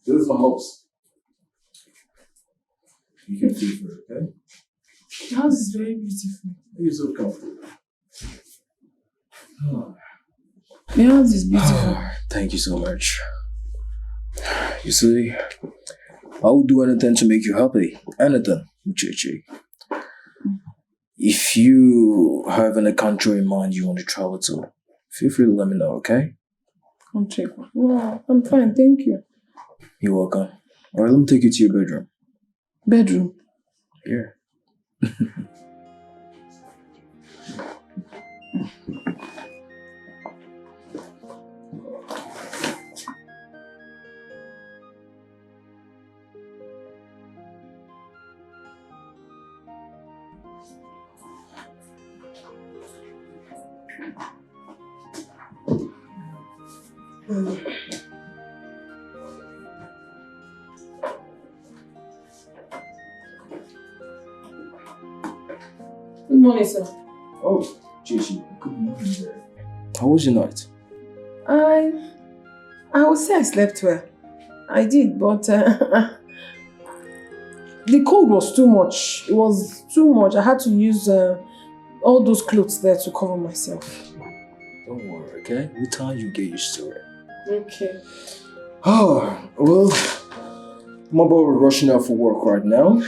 This is my house. You can feel for it, okay? The house is very beautiful. You're so comfortable. The house is beautiful. Thank you so much. You see, I will do anything to make you happy. Anything, Uchechi. If you have any country in mind you want to travel to, feel free to let me know, okay? Country? Wow, I'm fine, thank you. You're welcome. Alright, let me take you to your bedroom. Bedroom? Here. Good morning, sir. Oh, Jishi, good morning there. How was your night? I would say I slept well. I did, but the cold was too much. It was too much. I had to use all those clothes there to cover myself. Don't worry, okay? With time you get used to it. Okay. Oh, well, I'm about rushing out for work right now.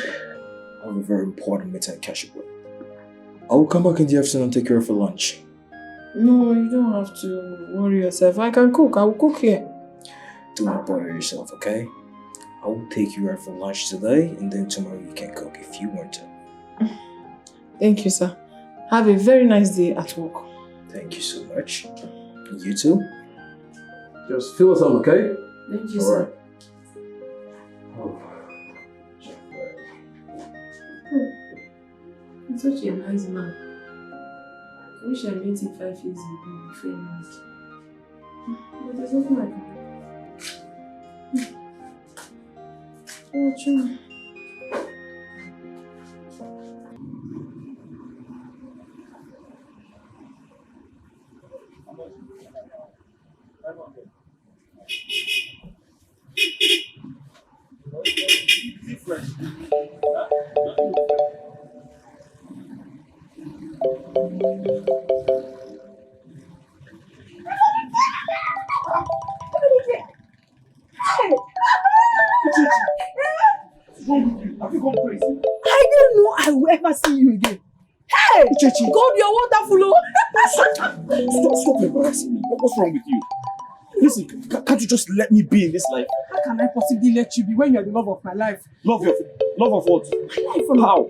I have a very important meeting to catch up with. I will come back in the afternoon and take care of for lunch. No, you don't have to worry yourself. I can cook. I will cook here. Do not bother yourself, okay? I will take you out for lunch today, and then tomorrow you can cook if you want to. Thank you, sir. Have a very nice day at work. Thank you so much. You too? Just fill us up, okay? Thank you, All sir. right. Oh. He's such a nice man. I wish I met him 5 years ago before he married. But there's nothing I can do. Oh, true. Have you gone crazy? I didn't know I will ever see you again. Hey! Uchechi. God, you're wonderful, oh! Stop embarrassing me. What's wrong with you? Listen, can't you just let me be in this life? How can I possibly let you be when you're the love of my life? Love of what? My life, oh. How?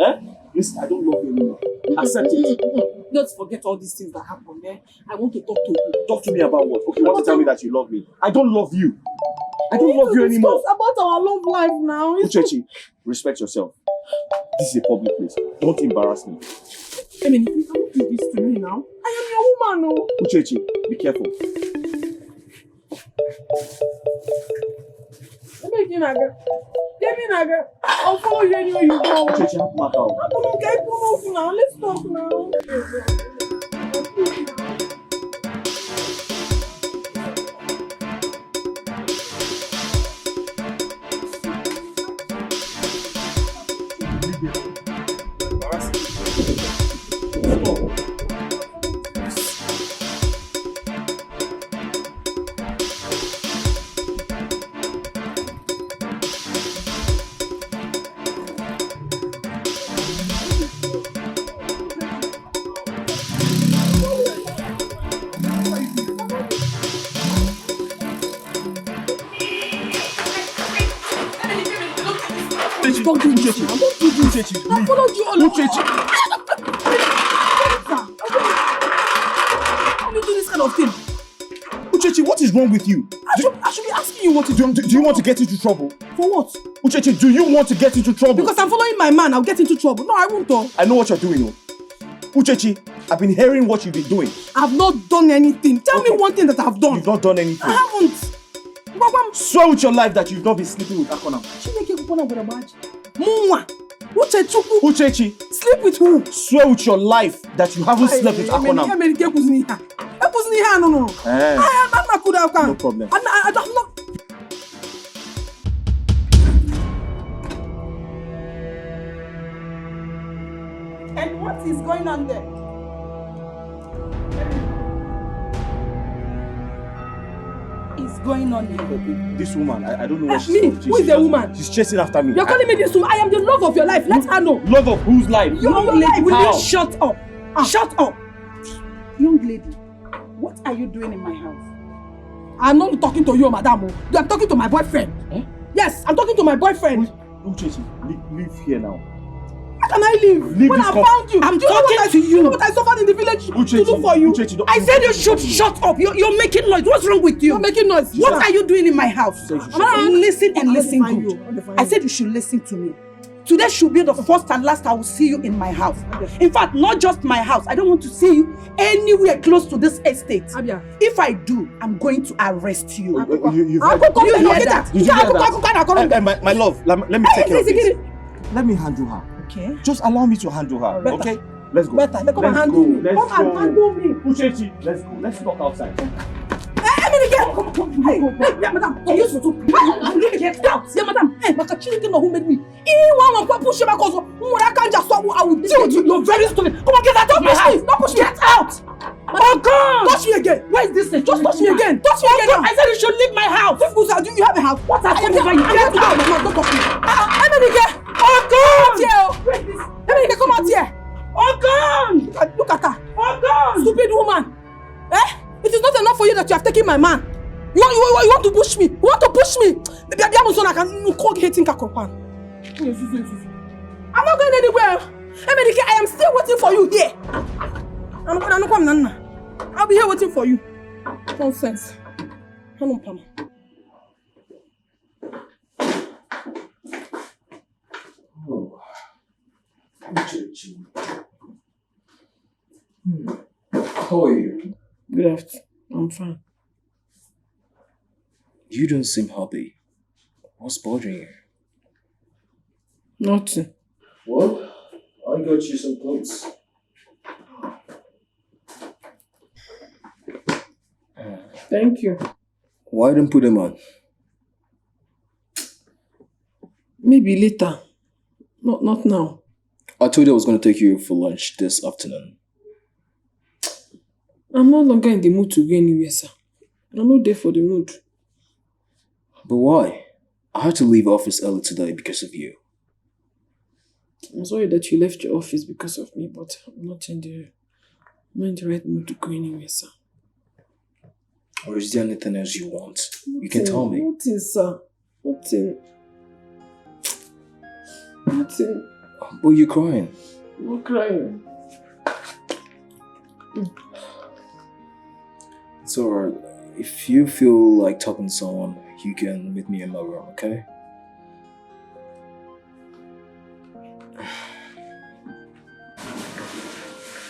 Eh? Listen, I don't love you anymore. Accept it. Don't forget all these things that happened, eh? I want to talk to you. Talk to me about what? Okay, you want to tell me that you love me? I don't love you. I don't love you anymore. About our love life now. Uchechi, respect yourself. This is a public place. Don't embarrass me. I mean, you can't do this to me now. I am your woman, oh. Uchechi, be careful. I'll follow you anywhere you go. Uchechi, help me out. Now. Let's talk now. Don't do Uchechi. Don't do Uchechi. I followed you all over. Uchechi. How do you do this kind of thing? Uchechi, what is wrong with you? I should be asking you what to do. Do you want to get into trouble? For what? Uchechi, do you want to get into trouble? Because I'm following my man, I'll get into trouble. No, I won't though. I know what you're doing, oh. Uchechi, I've been hearing what you've been doing. I've not done anything. Tell me one thing that I've done. You've not done anything. I haven't. Swear with your life that you've not been sleeping with Akona. Uchechi, sleep with who? Swear with your life that you haven't slept with Akona. No problem. going on there? Is going on here? This woman, I don't know what she's Me? from. Who is the woman? She's chasing after me. You're calling me this woman? I am the love of your life. Let her know. Love of whose life? Your life. Will How? you shut up? Shut up. Young lady, what are you doing in my house? I'm not talking to you, madam. I'm talking to my boyfriend. Eh? Yes, I'm talking to my boyfriend. Uchechi, leave here now. How can I leave? Leave When this I com- found you, I'm do you know talking what to you. You know what I suffered in the village to do for you? Uchechi, don't- I said you should shut up. You're making noise. What's wrong with you? You're making noise. What are you doing in my house? Say you should shut up. Listen and I'll listen define good. you. I'll define I you. said you should listen to me. Today should be the first and last I will see you in my house. In fact, not just my house. I don't want to see you anywhere close to this estate. Abia. If I do, I'm going to arrest you. You've I'll heard- go You come hear there. that? Did you hear I'll that? My love, let me take care of this. Let me handle her. Okay. Just allow me to handle her, Better. okay? Let's go. Better. Come and Let's handle go. me. Let's Come and go. handle me. Uchechi, let's go. Let's talk outside. Hey, madam, you used to get out. Yeah, madam. Hey, Makachiri know who made me. Anyone will push him because I can't just I will deal with you. You're very stupid. Come on, get out of my house. Don't push me. Get out. Oh God! Touch me again. Where is this thing? Just touch me again. Touch me again. I said you should leave my house. If you have a house, what has come over you? Get out. Don't talk to me. Emenike. Oh God! Where is this? Emenike, come out here. Oh God! Look at her. Oh God! Stupid woman. Eh? It is not enough for you that you have taken my man. You want to push me? You want to push me? I'm not going anywhere. Emenike, I am still waiting for you here. I'll be here waiting for you. Nonsense. Oh. Uchechi. How are you? Good afternoon. I'm fine. You don't seem happy. What's bothering you? Nothing. Well, I got you some clothes. Thank you. Why don't put them on? Maybe later. Not now. I told you I was going to take you for lunch this afternoon. I'm no longer in the mood to go anywhere, sir. I'm not there for the mood. But why? I had to leave office early today because of you. I'm sorry that you left your office because of me, but I'm not in the right mood to go anywhere, sir. Or is there anything else you want? You can tell me. Nothing, sir. Nothing. Nothing. But you're crying. I'm not crying. It's alright. If you feel like talking to someone, you can meet me in my room, okay?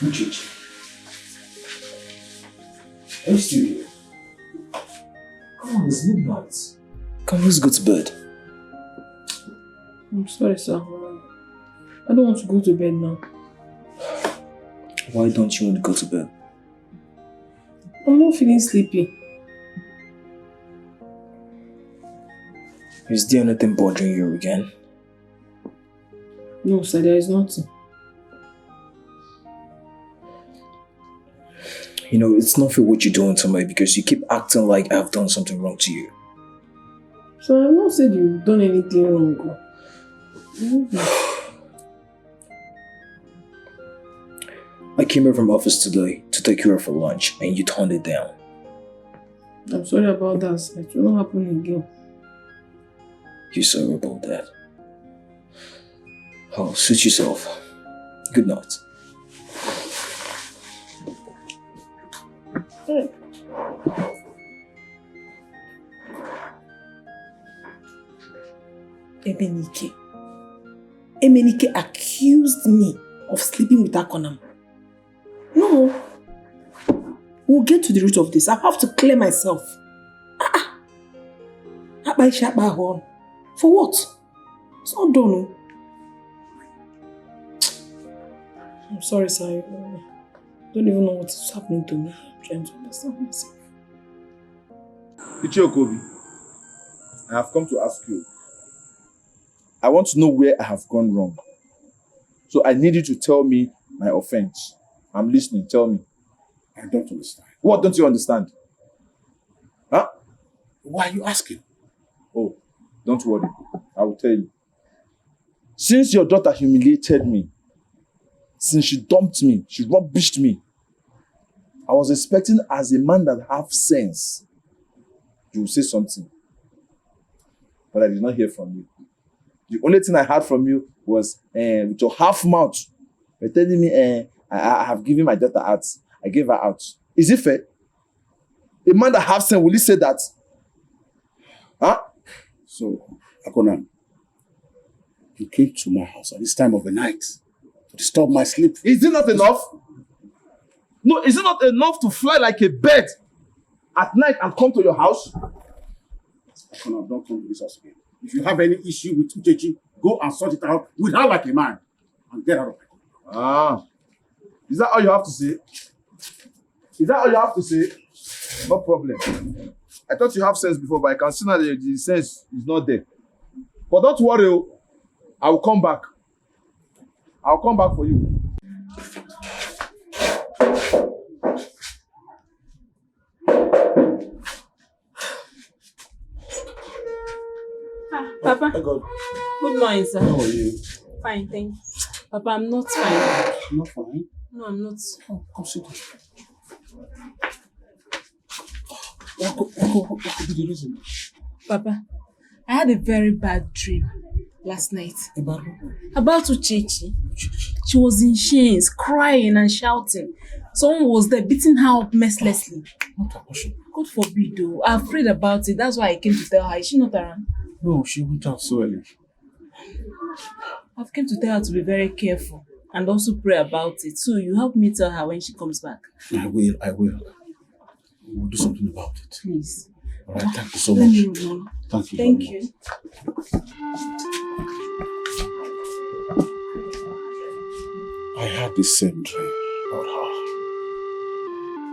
Uchechi. Are you still here? Come on, it's midnight. Come, let's go to bed. I'm sorry, sir. I don't want to go to bed now. Why don't you want to go to bed? I'm not feeling sleepy. Is there anything bothering you again? No, sir, there is nothing. You know, it's not for what you're doing to me because you keep acting like I've done something wrong to you. So I've not said you've done anything wrong. I came here from office today to take you out for lunch and you turned it down. I'm sorry about that, sir. It will not happen again. You're sorry about that. Oh, suit yourself. Good night. Emenike accused me of sleeping with Akonam. No. We'll get to the root of this. I have to clear myself. For what? It's not done. No. I'm sorry, sir. I don't even know what is happening to me. I'm trying to understand myself. Etiko, I have come to ask you. I want to know where I have gone wrong. So I need you to tell me my offense? I'm listening. Tell me. I don't understand. What don't you understand? Huh? Why are you asking? Oh, don't worry. I will tell you. Since your daughter humiliated me, since she dumped me, she rubbished me, I was expecting as a man that have sense, you will say something. But I did not hear from you. The only thing I heard from you was with your half mouth. You're telling me I have given my daughter out. I gave her out. Is it fair? A man that have sense, will he say that? Huh? So, Akona, you came to my house at this time of the night to disturb my sleep. Is it not enough? No, is it not enough to fly like a bird at night and come to your house? Akona, don't come to this house again. If you have any issue with Uchechi, go and sort it out with her like a man and get out of my company. Ah. Is that all you have to say? Is that all you have to say? No problem. I thought you have sense before, but I can see now that the sense is not there. But don't worry, I will come back. I'll come back for you. Papa. Oh God. Good morning, sir. How are you? Fine, thank you. Papa, I'm not fine. I'm not fine. No, I'm not. Oh, come sit down. What could be the reason? Papa, I had a very bad dream last night. About Uchechi. She was in chains, crying and shouting. Someone was there beating her up mercilessly. Not a question. God forbid, though. I'm afraid about it. That's why I came to tell her. Is she not around? No, she went out so early. I've came to tell her to be very careful and also pray about it. So you help me tell her when she comes back. I will. We'll do something about it. Please. All right, thank you so Let much. me know. Thank you. Thank very you. I had the same dream about her.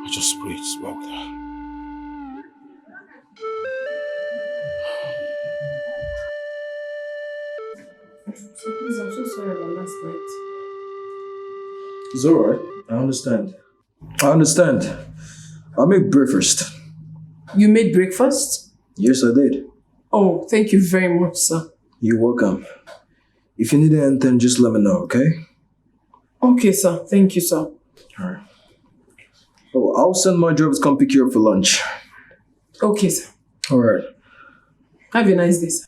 I just pray it's well with her. So please, I'm so sorry about last night. It's alright. I understand. I'll make breakfast. You made breakfast? Yes, I did. Oh, thank you very much, sir. You're welcome. If you need anything, just let me know, okay? Okay, sir. Thank you, sir. Alright. Oh, I'll send my driver to come pick you up for lunch. Okay, sir. Alright. Have a nice day, sir.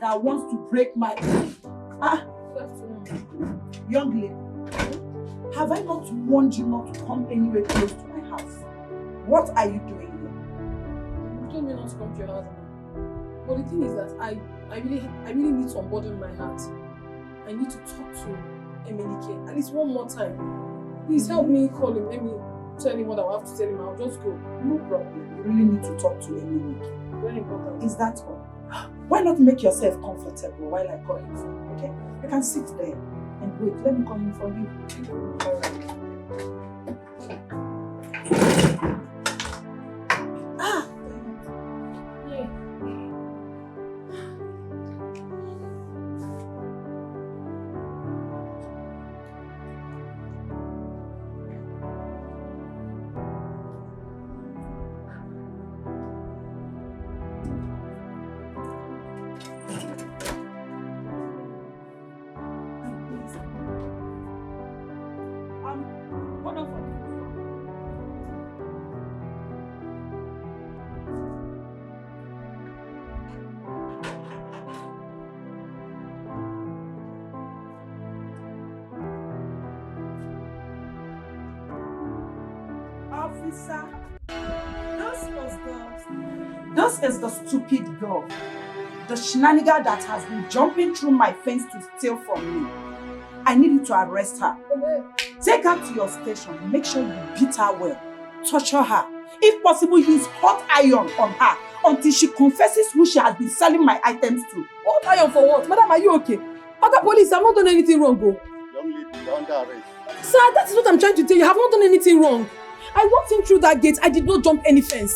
That wants to break my young lady, have I not warned you not to come anywhere close to my house? What are you doing here? You told me not to come to your house. But the thing is that I really need to unburden my heart. I need to talk to Emenike at least one more time. Please help me call him. Let me tell him what I have to tell him. I'll just go. No problem. You really need to talk to Emenike. Very important. Is that all? Why not make yourself comfortable while I call him for you, okay? You can sit there and wait. Let me call him for you. All right. Yeah. What of Officer, this is the stupid girl. The shenanigan that has been jumping through my fence to steal from me. I need you to arrest her. Take her to your station. Make sure you beat her well. Torture her. If possible, use hot iron on her until she confesses who she has been selling my items to. Hold iron for what? Madam, are you okay? Other police, I've not done anything wrong, go. Young lady, you're under arrest. Sir, that is what I'm trying to tell you. I have not done anything wrong. I walked in through that gate. I did not jump any fence.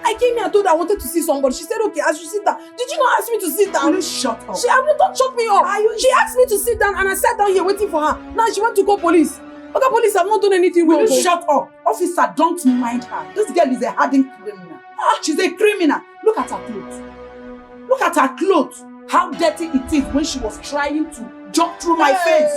I came here and told her I wanted to see somebody. She said, okay, I should sit down. Did you not ask me to sit down? Will you shut up? Don't shut me up. She asked me to sit down and I sat down here waiting for her. Now she went to call police. Other police have not done anything wrong. Will you shut up? Officer, don't mind her. This girl is a hardened criminal. She's a criminal. Look at her clothes. Look at her clothes. How dirty it is when she was trying to jump through my face.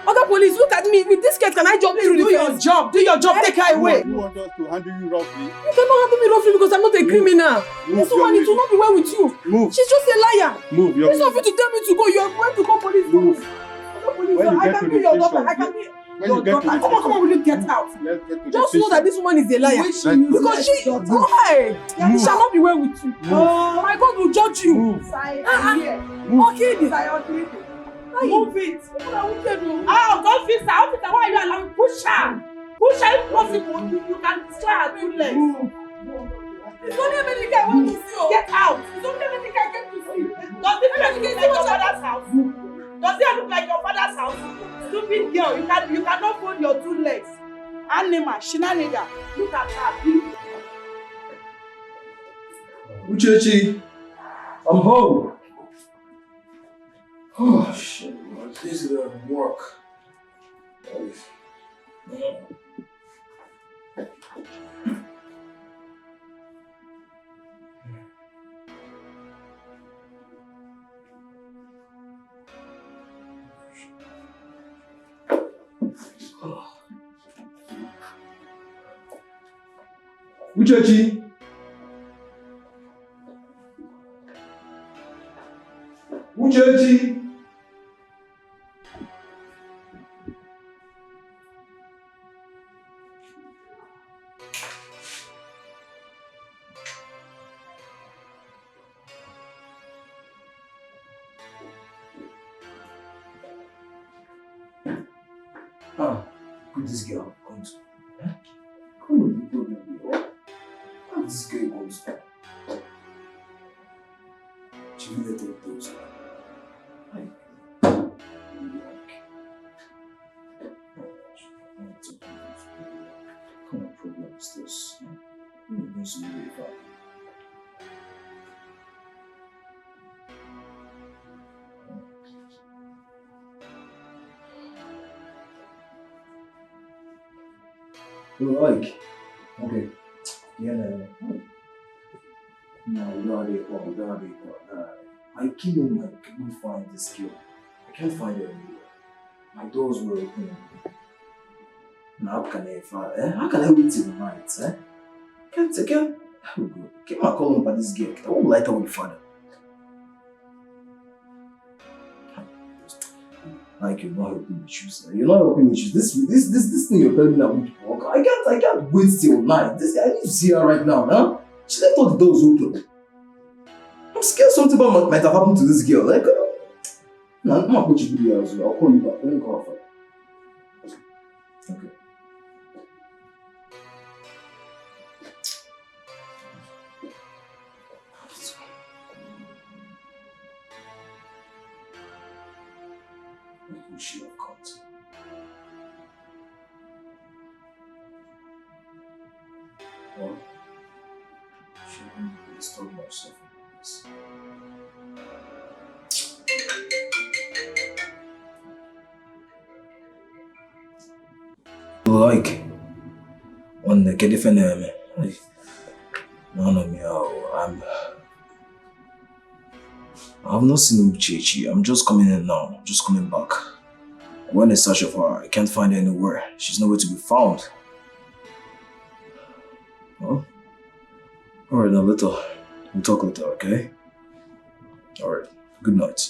Other police, look at me. With this skirt, can I jump through the fence? Do your job. Take her away. You want us to handle you roughly? You cannot handle me roughly because I'm not a criminal. This woman, it will not be well with you. Move. She's just a liar. Move. It's not for you to tell me to go. You are going to call police. Move. Police. When you I get can to be the your daughter. station, I can be when your you get to daughter. the Come on, will you get out? Let's get to the Just station. know that this woman is a liar. Because she, hey, it shall not be well with you. My God will judge you. Move. Okay, Move it. Ah, don't fix her. Officer, why are you allowing? Push her. Push her if possible. You can try her 2 legs. It's only a medical I want to see. Get out. It's only a medical I get to see. Does the medical look like your father's house? Does it look like your father's house? Stupid girl, you cannot fold your 2 legs. Anima, shenanigan. Look at her. Uchechi, I'm home. Oh shit, man. This is work. Uchechi. Uchechi. Could this girl come to? Come on, you don't know. How did this girl come to? She really thought those. What kind of problem is this? Who knows me about? Like, okay, yeah, no, I came home, I couldn't find this girl. I can't find her anywhere. My doors were open. Now how can I wait till the night, eh? Can't, keep my call on by this girl. I won't light her with father. Like you're not helping issues. You're not helping issues. This thing you're telling me that won't work. I can't wait till night. I need to see her right now, huh? She left all the doors open. I'm scared something might have happened to this girl. Like, no, I'm not going to do as well. I'll call you back. Let me call her. Okay. Who should have come to? Well, shouldn't disturb myself in this. Like, on the Kedifene, I've not seen Uchechi. I'm just coming in now. Just coming back. I went in search of her. I can't find her anywhere. She's nowhere to be found. Well, alright, now later. We'll talk later, okay? Alright. Good night.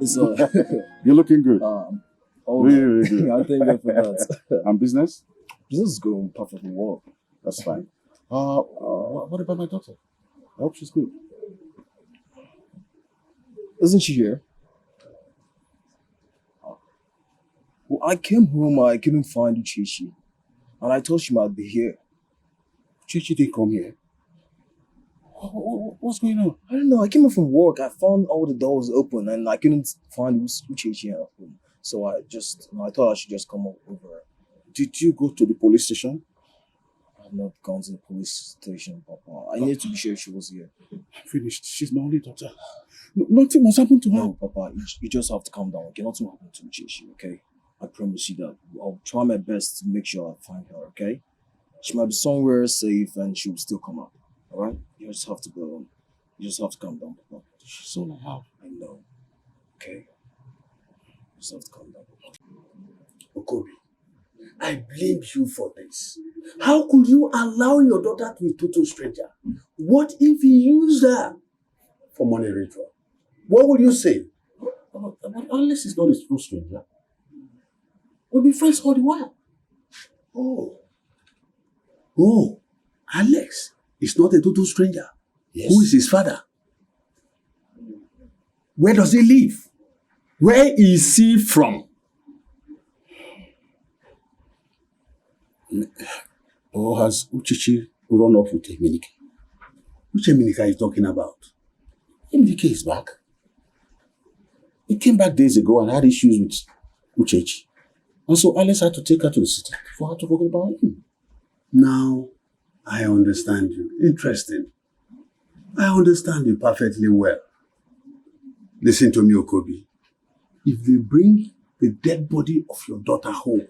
So, You're looking good. really, Really good. I thank God for that. And business? Business is going perfectly well. That's fine. What about my daughter? I hope she's good. Isn't she here? Well, I came home, I couldn't find Uchechi. And I thought she might be here. Chichi didn't come here. What's going on? I don't know, I came home from work, I found all the doors open and I couldn't find Uchechi at home. So I thought I should just come over. Did you go to the police station? I've not gone to the police station, Papa. I need to be sure she was here. I'm finished. She's my only daughter. Nothing must happen to her. No, Papa, you just have to calm down. Okay, nothing will happen to Uchechi, okay? I promise you that. I'll try my best to make sure I find her, okay? She might be somewhere safe and she'll still come up, alright? You just have to go on. You just have to calm down, Papa. She's all I have. I know, okay? You just have to calm down, Papa. Okobi, I blame you for this. How could you allow your daughter to a total stranger? What if he used her for money ritual? What would you say? But Alice is not a true stranger. We'll be friends all the while. Oh, Alex is not a total stranger. Yes. Who is his father? Where does he live? Where is he from? Or has Uchichi run off with Emenike? Which Emenike are you talking about? Emenike is back. He came back days ago and had issues with Uchichi. And so Alice had to take her to the city for her to forget about him. Now, I understand you. Interesting. I understand you perfectly well. Listen to me, Okobi. If they bring the dead body of your daughter home,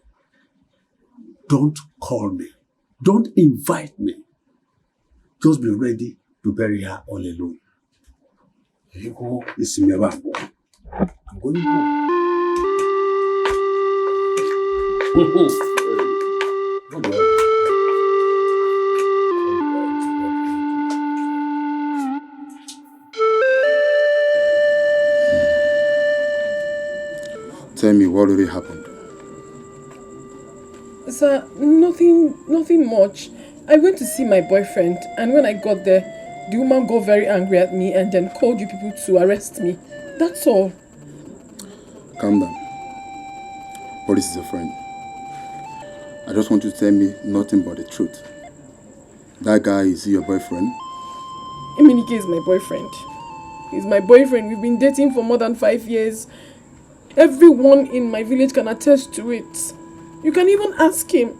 don't call me. Don't invite me. Just be ready to bury her all alone. You go, listen me back. I'm going home. Don't worry. Tell me what really happened. Sir, nothing much. I went to see my boyfriend, and when I got there, the woman got very angry at me and then called you people to arrest me. That's all. Calm down. Police is a friend. I just want you to tell me nothing but the truth. That guy, is he your boyfriend? Emenike is my boyfriend. He's my boyfriend. We've been dating for more than 5 years. Everyone in my village can attest to it. You can even ask him.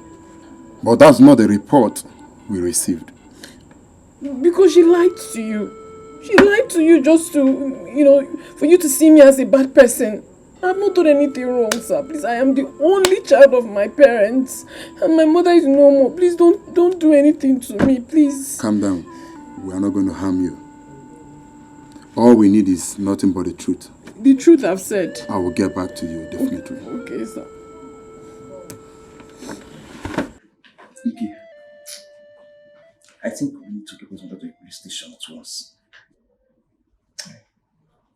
But that's not the report we received. Because she lied to you. She lied to you just to, for you to see me as a bad person. I've not done anything wrong, sir. Please, I am the only child of my parents. And my mother is no more. Please don't do anything to me, please. Calm down. We are not going to harm you. All we need is nothing but the truth. The truth I've said. I will get back to you, definitely. Okay, sir. Iki, I think we need to get this to the police station at once.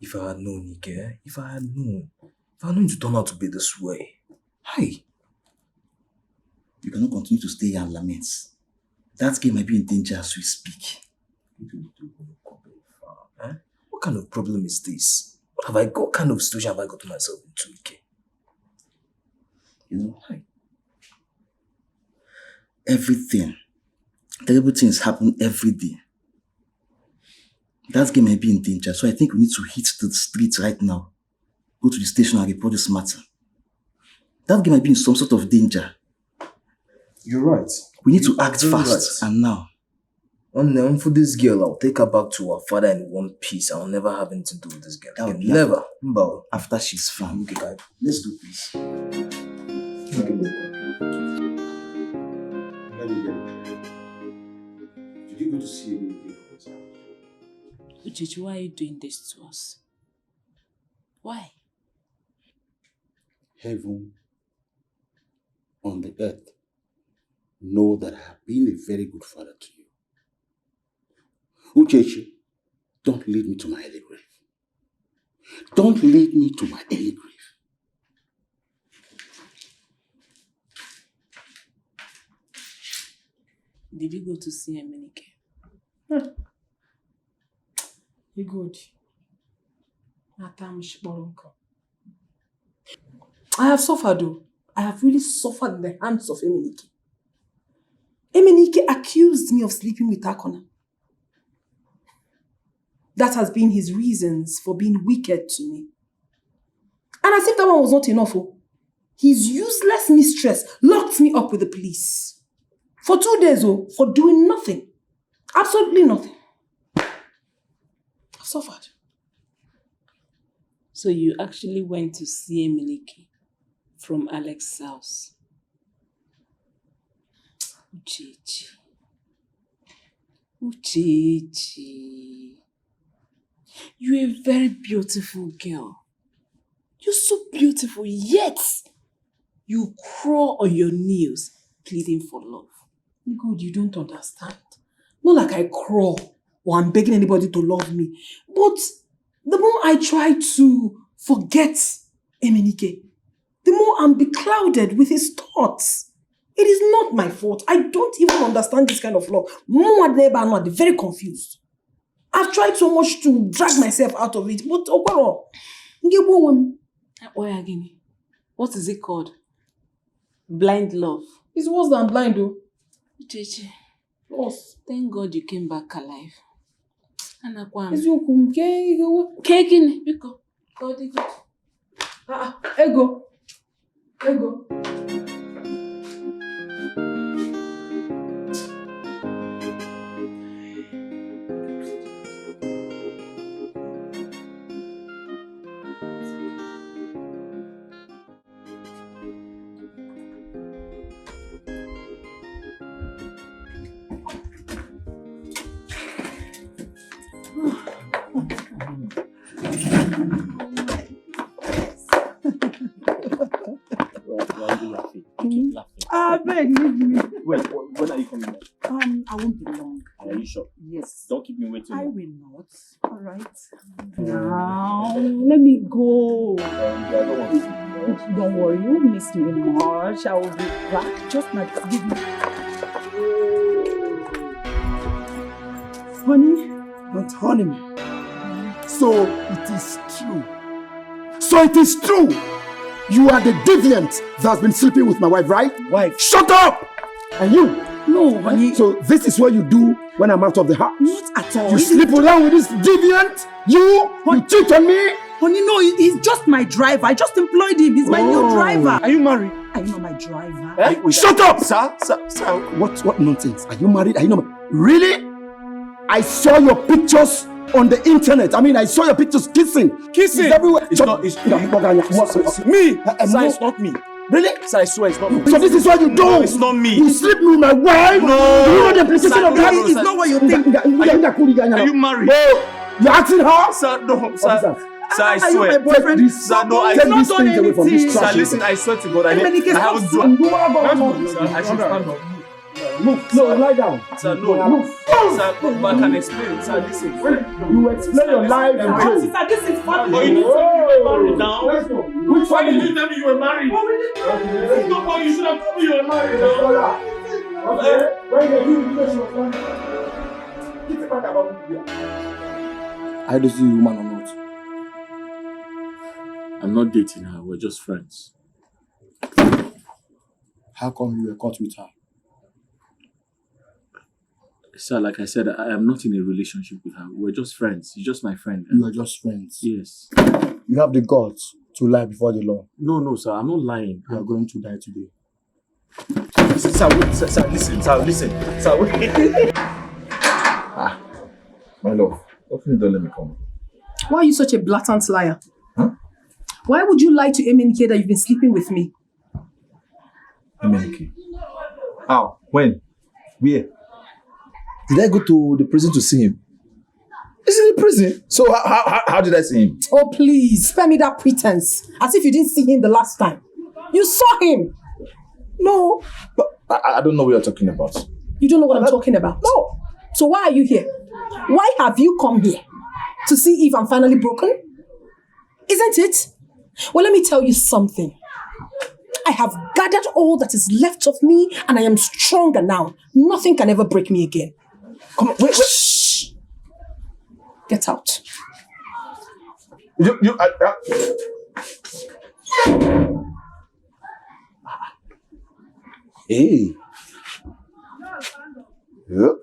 If I had known, Ike, if I had known it would turn out to be this way. Hi. You cannot continue to stay here and lament. That game might be in danger as we speak. Eh? What kind of problem is this? What kind of situation have I got myself into, Ike? Hi. Everything. Terrible things happen every day. That game might be in danger, so I think we need to hit the streets right now. Go to the station and report this matter. That game might be in some sort of danger. You're right. We need to act fast, and now. For this girl, I'll take her back to her father in one piece. I'll never have anything to do with this girl. That would be Never. After she's found. Okay, Let's do this. Let me get it. Did you go to see me? Uchechi, why are you doing this to us? Why? Heaven on the earth know that I have been a very good father to you. Uchechi, don't lead me to my early grave. Don't lead me to my early grave. Did you go to see Emenike? You good. I have suffered though. I have really suffered in the hands of Emenike. Emenike accused me of sleeping with Akona. That has been his reasons for being wicked to me. And as if that one was not enough, his useless mistress locked me up with the police. For 2 days, for doing nothing. Absolutely nothing. I've suffered. So you actually went to see Emenike from Alex's house? Uchechi. You're a very beautiful girl. You're so beautiful, yet you crawl on your knees pleading for love. God, you don't understand. Not like I crawl or I'm begging anybody to love me. But the more I try to forget Emenike, the more I'm beclouded with his thoughts. It is not my fault. I don't even understand this kind of love. I'm very confused. I've tried so much to drag myself out of it, but what is it called? Blind love. It's worse than blind, though. Uchechi, Yes. thank God you came back alive. Ego. Ego. I beg, leave me. Wait, when are you coming back? I won't be long. Are you sure? Yes. Don't keep me waiting. I will not. All right. Now, let me go. I don't want to see you. Don't worry, you won't miss me much. I will be back. Just not give me. Honey, Not honey me. So it is true. So it is true. You are the deviant that's been sleeping with my wife, right? Wife. Shut up! And you? no, honey. So this is what you do when I'm out of the house? Not at all. You sleep around with this deviant? You cheat on me? Honey, no, he's just my driver. I just employed him. He's my new driver. Are you married? Are you not my driver? Eh? Shut up! Sir. What nonsense? Are you married? Are you not married? Really? I saw your pictures on the internet. I mean, I saw your pictures kissing. Kissing? It's everywhere. It's not. It's me. Sir, it's not me. Really? Sir, I swear it's not me. So this is what you do? No, it's not me. You sleep with my wife? No. Do you know the implication Sir, of that? no, It's not what you think. Are you married? No. You're asking her? Sir, no. Sir, I Are you my swear. boyfriend? This, Sir, no, I take not these done things away from this anything. trash. Sir, listen, I swear to God, I Emenike, haven't stop. done. Sir, Sir, I should stand up. Move. No, lie down. Sir, no. Move. Sir, but I can explain. Sir, listen. You explain your life and go. Sister, this is fun. Oh, you need to be married now. Let's go. Why Which family? did you tell me you were married? This is not why you should have told me you were married now. Okay. When you do the she was married. Keep it back about me. I don't see you woman or not. I'm not dating her, we're just friends. How come you were caught with her? Sir, like I said, I am not in a relationship with her. We're just friends. She's just my friend. You are just friends. Yes. You have the guts to lie before the law. No, sir, I'm not lying. You are going to die today. Sir, wait, sir, listen. Sir, wait. My love, hopefully don't let me come. Why are you such a blatant liar? Huh? Why would you lie to Emenike that you've been sleeping with me? Emenike. How? When? Where? Did I go to the prison to see him? He's in the prison. So how did I see him? Oh, please, spare me that pretense. As if you didn't see him the last time. You saw him. No. But I don't know what you're talking about. You don't know what I'm talking about? No. So why are you here? Why have you come here? To see if I'm finally broken? Isn't it? Well, let me tell you something. I have gathered all that is left of me and I am stronger now. Nothing can ever break me again. Come on, wait. Shh. Get out. Hey. Yep.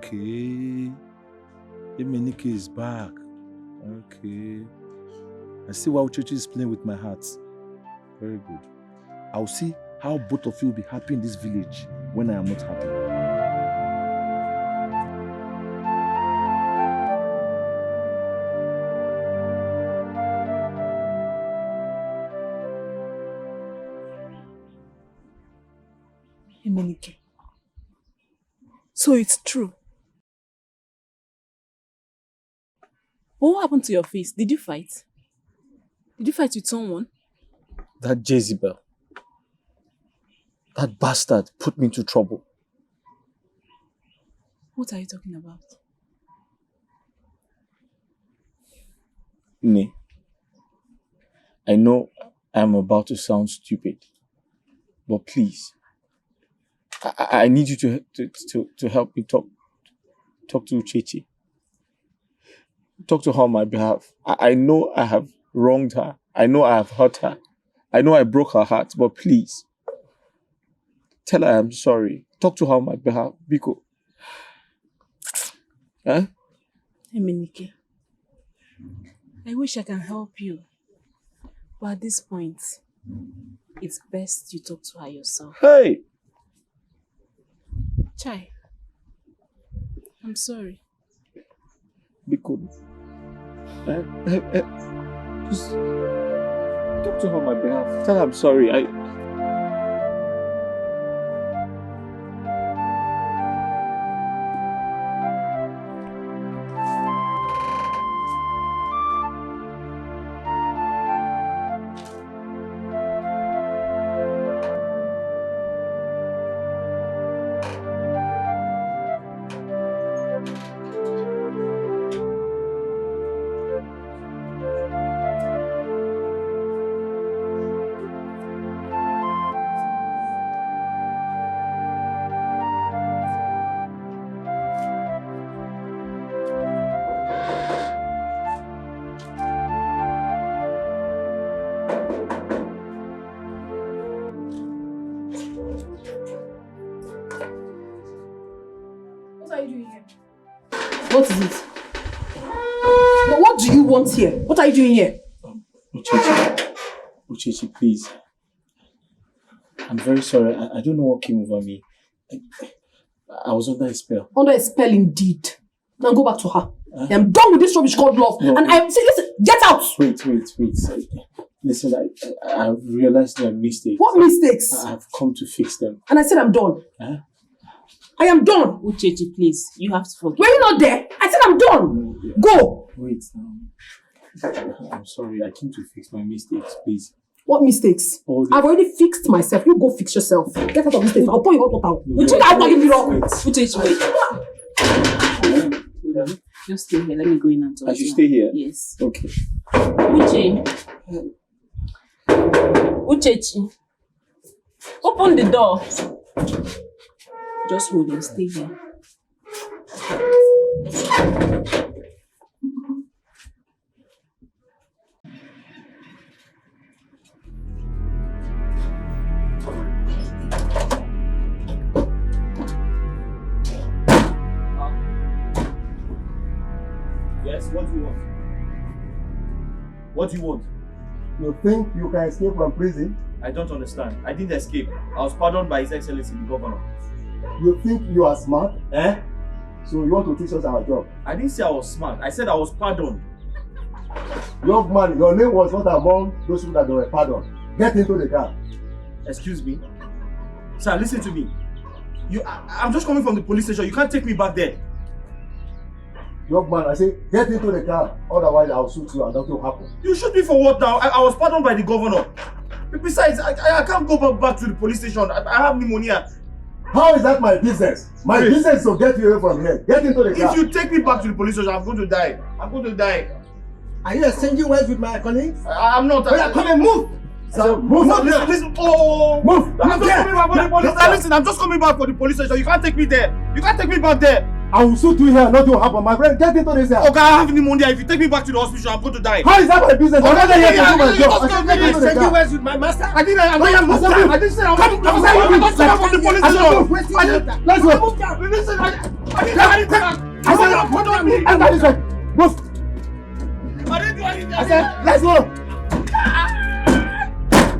Okay. Emenike is back. Okay. I see why Uchechi is playing with my heart. Very good. I'll see how both of you will be happy in this village when I am not happy. Emenike. So it's true. But what happened to your face? Did you fight? Did you fight with someone? That Jezebel, that bastard put me into trouble. What are you talking about? Ne, I know I'm about to sound stupid, but please, I need you to help me talk to Uchechi. Talk to her on my behalf. I know I have wronged her. I know I have hurt her. I know I broke her heart, but please, tell her I'm sorry. Talk to her on my behalf, Biko. Eh? Emenike, I wish I can help you. But at this point, it's best you talk to her yourself. Hey! Chai, I'm sorry. Biko. Just talk to her on my behalf. Tell her I'm sorry. What are you doing here? What is it? But what do you want here? What are you doing here? Uchechi, please. I'm very sorry. I don't know what came over me. I was under a spell. Under a spell indeed. Now go back to her. I'm done with this rubbish called love. No. And I'm saying, listen, get out! Wait. Listen, I've realized my mistakes. What mistakes? I've come to fix them. And I said I'm done. I am done. Uchechi, please, you have to forgive. Were you not there? I said I'm done. No, Go. Wait. I'm sorry. I came to fix my mistakes, please. What mistakes? I've already fixed myself. You go fix yourself. Get out of this place. I'll pour you hot water. Uchechi, I'm not giving you wrong. Uchechi, wait. Just stay here. Let me go in and talk. I should stay here? Yes. Okay. Uchechi, open the door. Just hold on. Stay here. Yes, what do you want? What do you want? You think you can escape from prison? I don't understand. I didn't escape. I was pardoned by His Excellency the Governor. You think you are smart? Eh? So you want to teach us our job? I didn't say I was smart. I said I was pardoned. Young man, your name was not among those people that were pardoned. Get into the car. Excuse me? Sir, listen to me. I'm just coming from the police station. You can't take me back there. Young man, I say, get into the car. Otherwise, I'll shoot you and nothing will happen. You shoot me for what now? I was pardoned by the governor. Besides, I can't go back to the police station. I have pneumonia. How is that my business? My business is to get you away from here. Get into the car. If you take me back to the police station, I'm going to die. I'm going to die. Are you exchanging words with my colleagues? I'm not. Come and move! Sir, move up there! Listen, oh! Move! I'm just coming back for the police station. Listen, I'm just coming back for the police station. You can't take me there. You can't take me back there. I will shoot you here. Nothing will happen. My friend, get into this car. Okay, I have pneumonia. If you take me back to the hospital, I'm going to die. How is that my business? I'm not here to do my job. I said, get into the Exchanging car. words with my master. I didn't say I was coming from the police station. Let's go. Listen, I said, hold on me. Enter this way. Move. I didn't do anything. I said, let's go.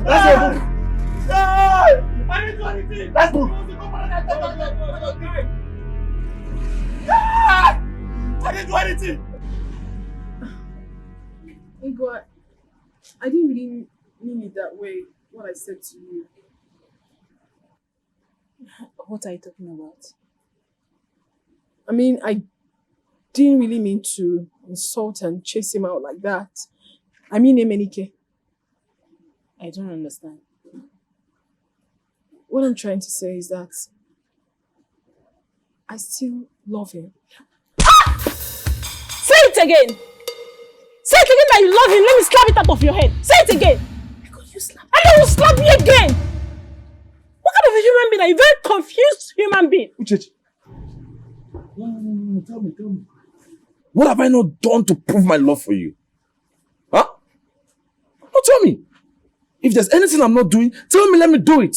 Let's go. I didn't do anything. Let's move. I didn't do anything. Ingo, I didn't really mean it that way, what I said to you. What are you talking about? I mean, I didn't really mean to insult and chase him out like that. I mean, Emenike. I don't understand. What I'm trying to say is that I still love him. Say it again! Say it again that you love him. Let me slap it out of your head. Say it again! Because you slap. And then you slap me again! What kind of a human being are you? Very confused human being. Uchechi. No. Tell me. What have I not done to prove my love for you? Huh? No, tell me. If there's anything I'm not doing, tell me, let me do it.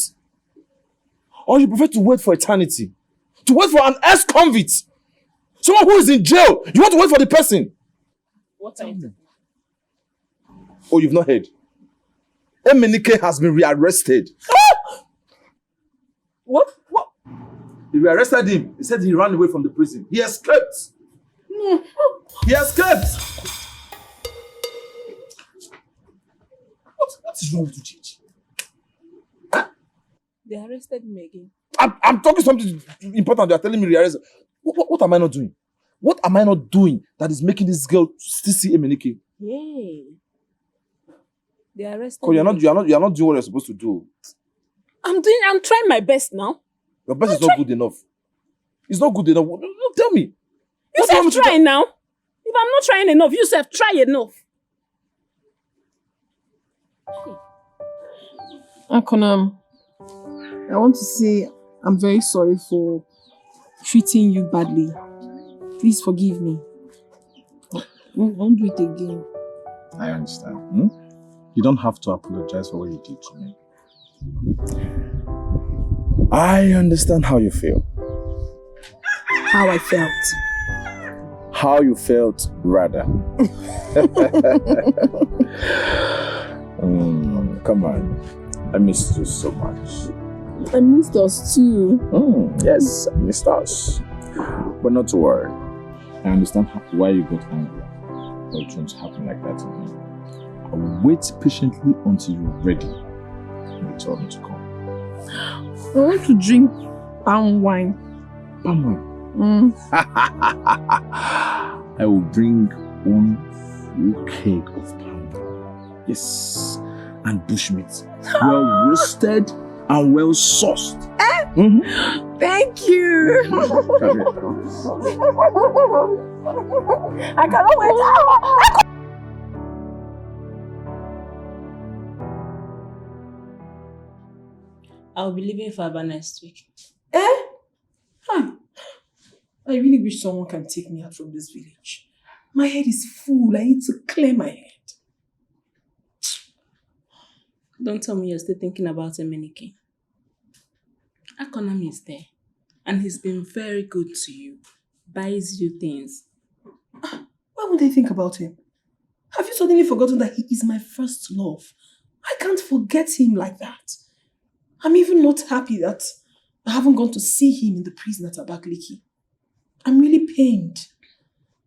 Or you prefer to wait for eternity? To wait for an ex-convict? Someone who is in jail. You want to wait for the person? What are you doing? Oh, you've not heard? Emenike has been rearrested. What? They rearrested him. He said he ran away from the prison. He escaped. He escaped. What is wrong with you, Chichi? They arrested me again. I'm talking something important. They are telling me rearrested. What am I not doing? What am I not doing that is making this girl still see Emenike? Yay. They arrested Because you're me. not doing what you're supposed to do. I'm trying my best now. Your best is not good enough. It's not good enough. No, tell me. You What do you want said me to try now. If I'm not trying enough, you said try enough. Akonam, I want to say I'm very sorry for treating you badly. Please forgive me. I won't do it again. I understand. You don't have to apologize for what you did to me. I understand how you feel. how I felt. How you felt, rather. Come on. I missed you so much. I missed us too. Yes, I missed us. But not to worry. I understand why you got angry. But it won't happen like that to me. I'll wait patiently until you're ready. You tell me to come. I want to drink palm wine. Palm wine? I will bring one full keg of palm wine. Yes. And bushmeat. Well roasted and well sauced. Thank you. I cannot wait. I'll be leaving for Aba next week. Hi. I really wish someone can take me out from this village. My head is full. I need to clear my head. Don't tell me you're still thinking about Emenike. Akonam is there. And he's been very good to you. Buys you things. Why would I think about him? Have you suddenly forgotten that he is my first love? I can't forget him like that. I'm even not happy that I haven't gone to see him in the prison at Abakaliki. I'm really pained.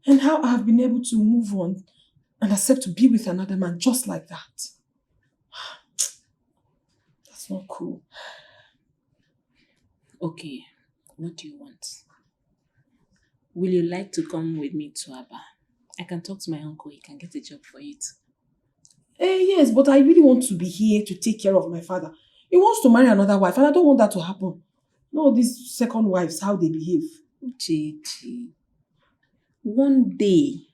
And how I have been able to move on and accept to be with another man just like that. That's not cool. Okay, what do you want? Will you like to come with me to Aba? I can talk to my uncle, he can get a job for it. Yes, but I really want to be here to take care of my father. He wants to marry another wife and I don't want that to happen. No, these second wives, how they behave. JJ, one day,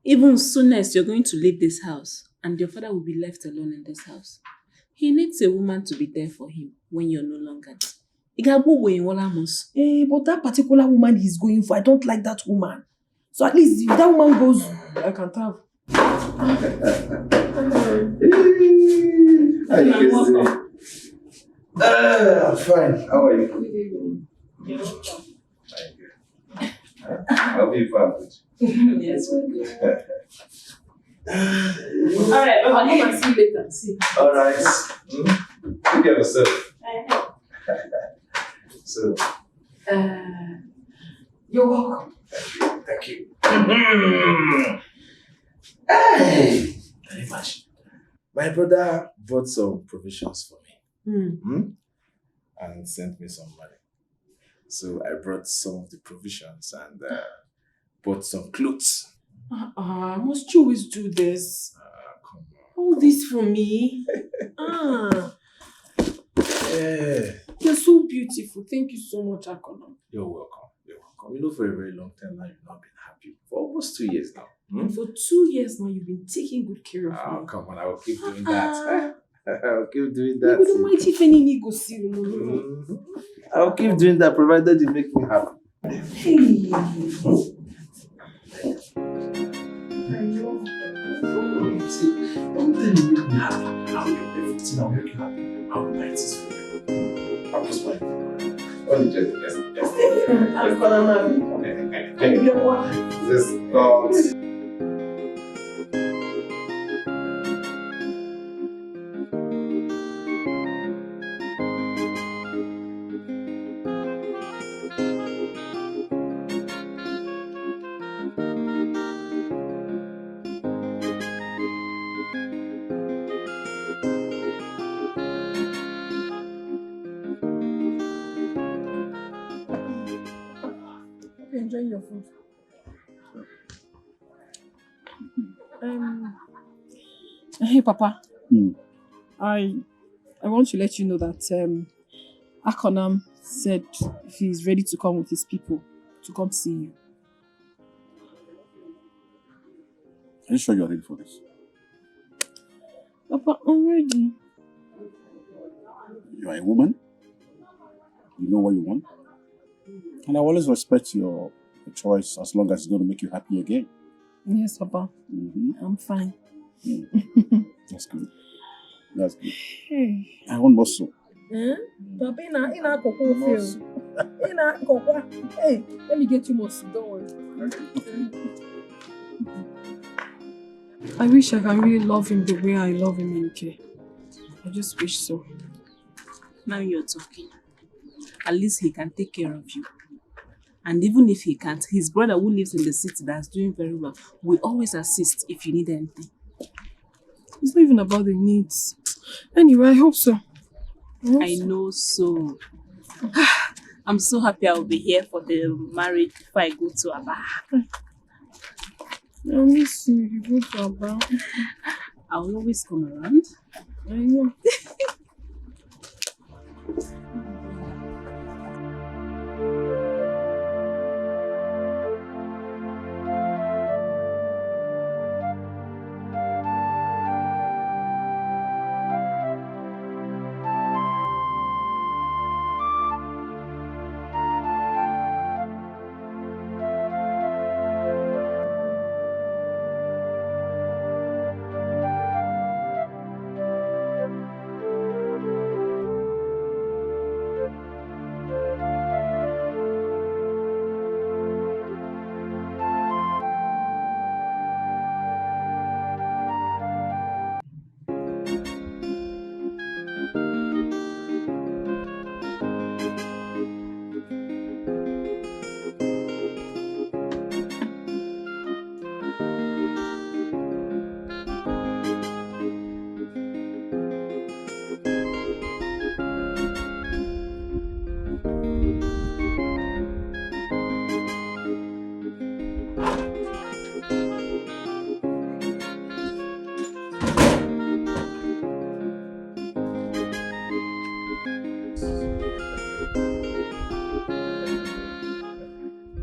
even soonest you're going to leave this house and your father will be left alone in this house. He needs a woman to be there for him when you're no longer there. But that particular woman he's going for, I don't like that woman. So at least if that woman goes, I can tell. I'm fine. How are you? I'll be fine. Yes, we're good. Alright, I'll come and see you later. See. Alright. Take care of yourself. So, You're welcome. thank you. Hey! Very much. My brother bought some provisions for me. And sent me some money. So I brought some of the provisions and bought some clothes. Must you always do this? Come All this for me? on. You're so beautiful. Thank you so much, Akona. You're welcome. You're welcome. You know, for a very long time now, you've not been happy. For almost 2 years now. For 2 years now, you've been taking good care of me. Come on, I will keep doing that. I'll keep doing that. You don't mind if any nigga see you. I'll keep doing that provided you make me happy. Hey. See, don't tell me make me happy. I'll do everything. I'll make you happy. I'll buy this for you. I'll just buy it. Only just Just God. Enjoying your food. Hey, Papa. I want to let you know that Akonam said he's ready to come with his people to come see you. Are you sure you're ready for this? Papa, I'm ready. You are a woman. You know what you want. And I always respect your choice as long as it's going to make you happy again. Yes, Papa. I'm fine. That's good. That's good. Hey. I want more soup. Papa, in a cocoa field. Hey, let me get you more. Don't worry. I wish I can really love him the way I love him, Enike. I just wish so. Now you're talking. At least he can take care of you. And even if he can't, his brother who lives in the city that's doing very well will always assist if you need anything. It's not even about the needs. Anyway, I hope so. I know so. I'm so happy I'll be here for the marriage before I go to Aba. I miss you. You go to Aba. I'll always come around. I know.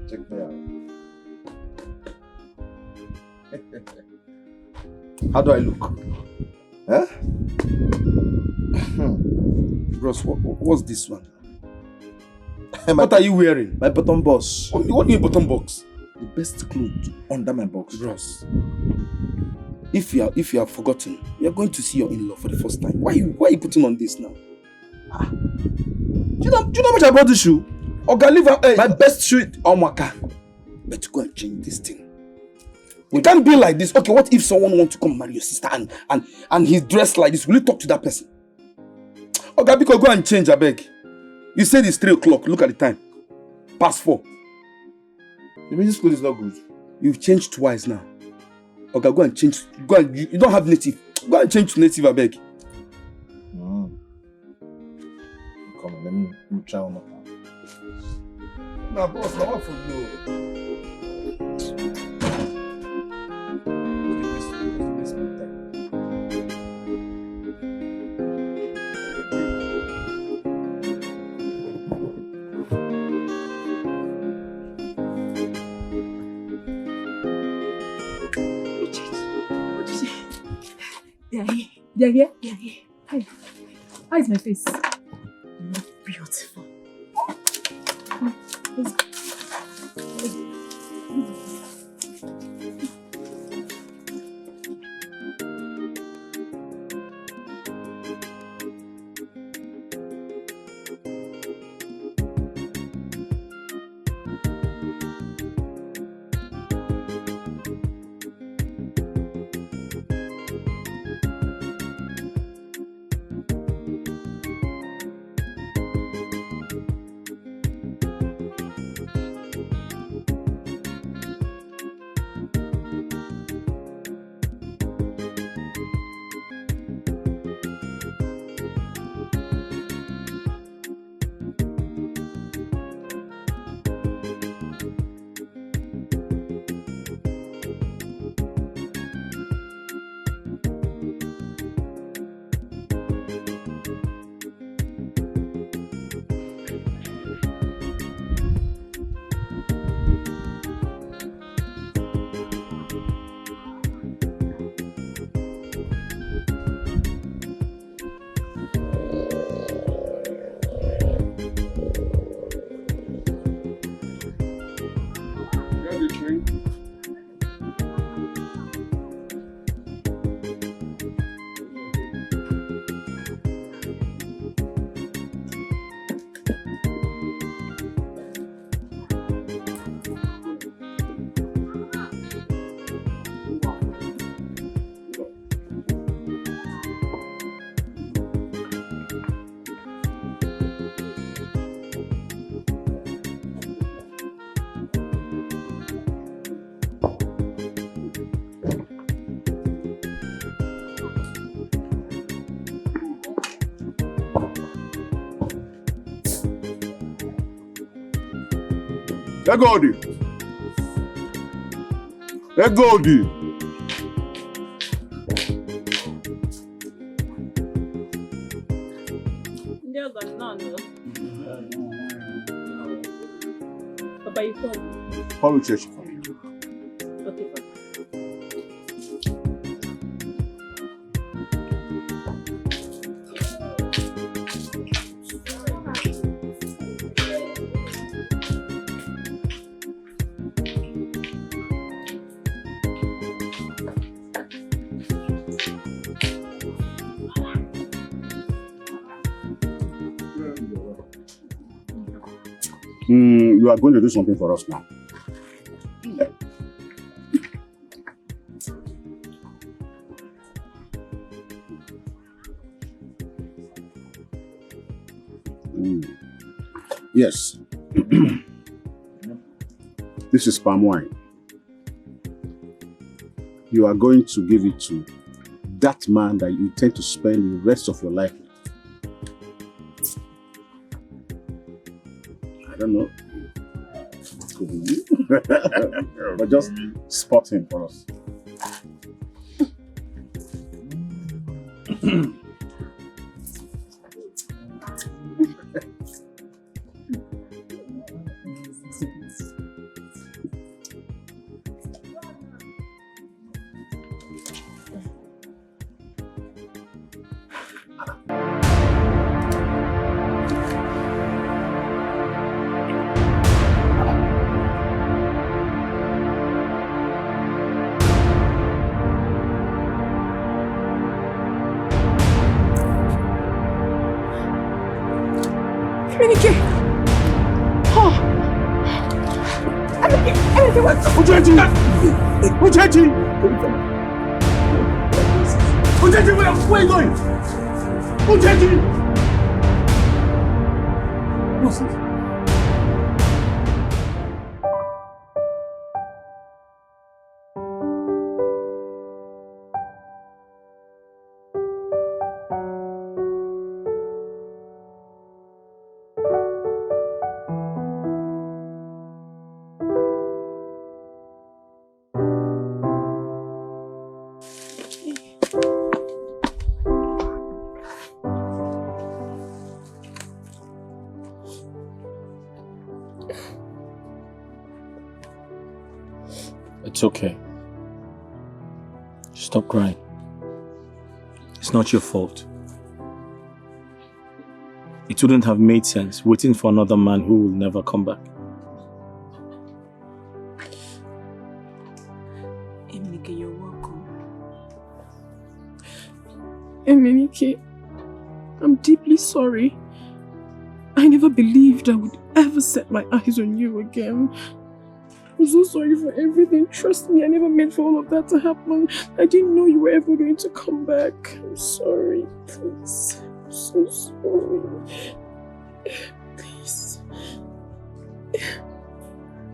Check me out. How do I look? Huh? Bros, what's this one? What are you wearing? My bottom box. What do you mean bottom box? The best clothes under my box. Bros, if you have forgotten, you are going to see your in-law for the first time. Why are you putting on this now? Do you know how much I bought this shoe? Okay, leave my best shoe on my car. But go and change this thing. We can't be like this. Okay, what if someone wants to come marry your sister and he's dressed like this? Will you talk to that person? Okay, because go and change, I beg. You said it's 3 o'clock. Look at the time. Past 4. You mean this school is not good? You've changed twice now. Okay, go and change. You don't have native. Go and change to native, I beg. Come on, let me try one more time. Nah, boss, now what for you? They're here? Hi. How is my face? Beautiful. Let's go. Egodi. Egodi. Papa, you come. Call church for me. Okay, Papa. You are going to do something for us now. Yes. This is palm wine. You are going to give it to that man that you intend to spend the rest of your life with. I don't know. It could be you. But just spot him for us. Uchechi! Uchechi, where are you going? Uchechi! What's this? It's okay. Stop crying. It's not your fault. It wouldn't have made sense waiting for another man who will never come back. Emenike, you're welcome. Emenike, I'm deeply sorry. I never believed I would ever set my eyes on you again. I'm so sorry for everything. Trust me, I never meant for all of that to happen. I didn't know you were ever going to come back. I'm sorry, please. I'm so sorry. Please.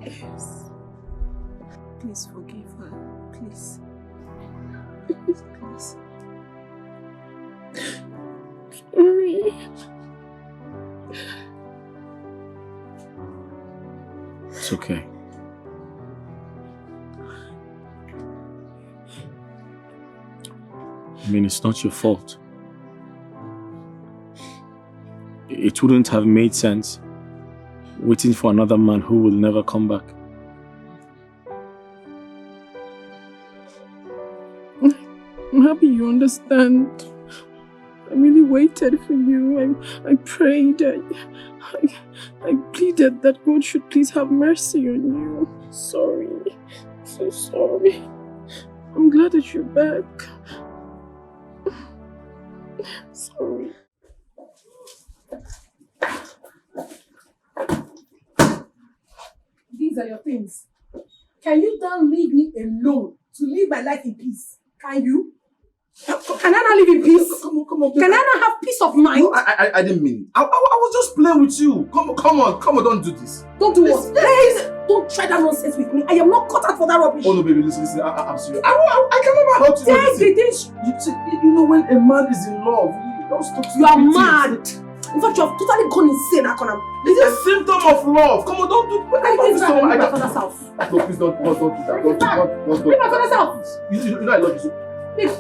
Yes. Please forgive her. Please. Please. Sorry. It's okay. I mean, it's not your fault. It wouldn't have made sense waiting for another man who will never come back. I'm happy you understand. I really waited for you. I prayed. I pleaded that God should please have mercy on you. Sorry. I'm so sorry. I'm glad that you're back. Sorry. These are your things. Can you now leave me alone to live my life in peace? Can you? Can I not live in peace? Come on. Can I not have peace of mind? No, I didn't mean it. I was just playing with you. Come on, don't do this. Don't do what? Please, don't try that nonsense with me. I am not cut out for that rubbish. Oh no, baby, listen. I'm serious. I can never hurt you. Take the things. You know when a man is in love, he don't stop. You are mad. In fact, you have totally gone insane, Akona. It's a symptom of love. Come on, don't do. I think it's so my father's house. No, please don't do that. Don't do that. Leave my father's house. You know I love you so. Leave.